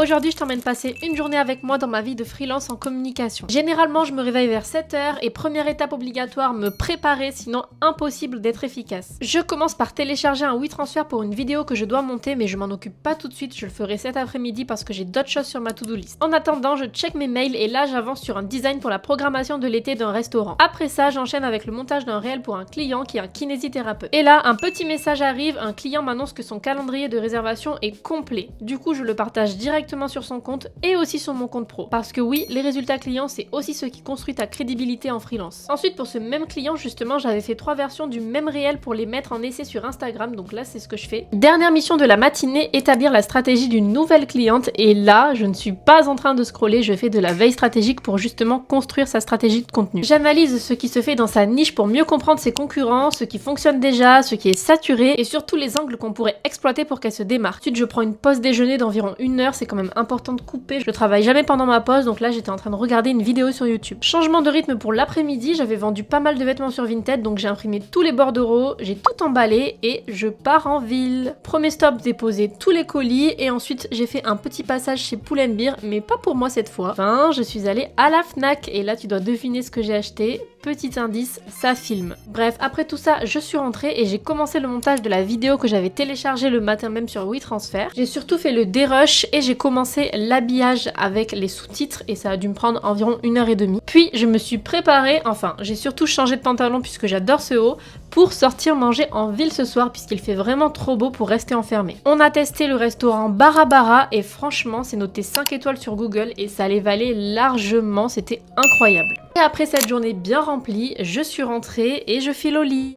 Aujourd'hui, je t'emmène passer une journée avec moi dans ma vie de freelance en communication. Généralement, je me réveille vers 7h et première étape obligatoire, me préparer, sinon impossible d'être efficace. Je commence par télécharger un WeTransfer pour une vidéo que je dois monter, mais je m'en occupe pas tout de suite, je le ferai cet après-midi parce que j'ai d'autres choses sur ma to-do list. En attendant, je check mes mails et là, j'avance sur un design pour la programmation de l'été d'un restaurant. Après ça, j'enchaîne avec le montage d'un réel pour un client qui est un kinésithérapeute. Et là, un petit message arrive, un client m'annonce que son calendrier de réservation est complet. Du coup, je le partage directement sur son compte et aussi sur mon compte pro. Parce que oui, les résultats clients, c'est aussi ce qui construit ta crédibilité en freelance. Ensuite, pour ce même client, justement, j'avais fait 3 versions du même réel pour les mettre en essai sur Instagram, donc là, c'est ce que je fais. Dernière mission de la matinée, établir la stratégie d'une nouvelle cliente, et là, je ne suis pas en train de scroller, je fais de la veille stratégique pour justement construire sa stratégie de contenu. J'analyse ce qui se fait dans sa niche pour mieux comprendre ses concurrents, ce qui fonctionne déjà, ce qui est saturé, et surtout les angles qu'on pourrait exploiter pour qu'elle se démarque. Ensuite, je prends une pause déjeuner d'environ 1 heure, c'est quand même important de couper. Je travaille jamais pendant ma pause, donc là j'étais en train de regarder une vidéo sur YouTube. Changement de rythme pour l'après-midi, j'avais vendu pas mal de vêtements sur Vinted, donc j'ai imprimé tous les bordereaux, j'ai tout emballé et je pars en ville. Premier stop, déposer tous les colis et ensuite j'ai fait un petit passage chez Pull&Bear, mais pas pour moi cette fois. Enfin, je suis allée à la Fnac et là tu dois deviner ce que j'ai acheté. Petit indice, ça filme. Bref, après tout ça, je suis rentrée et j'ai commencé le montage de la vidéo que j'avais téléchargée le matin même sur WeTransfer. J'ai surtout fait le dérush et j'ai commencé l'habillage avec les sous-titres et ça a dû me prendre environ 1h30. Puis je me suis préparée, enfin j'ai surtout changé de pantalon puisque j'adore ce haut, pour sortir manger en ville ce soir puisqu'il fait vraiment trop beau pour rester enfermé. On a testé le restaurant Barabara et franchement c'est noté 5 étoiles sur Google et ça les valait largement, c'était incroyable. Et après cette journée bien remplie, je suis rentrée et je file au lit.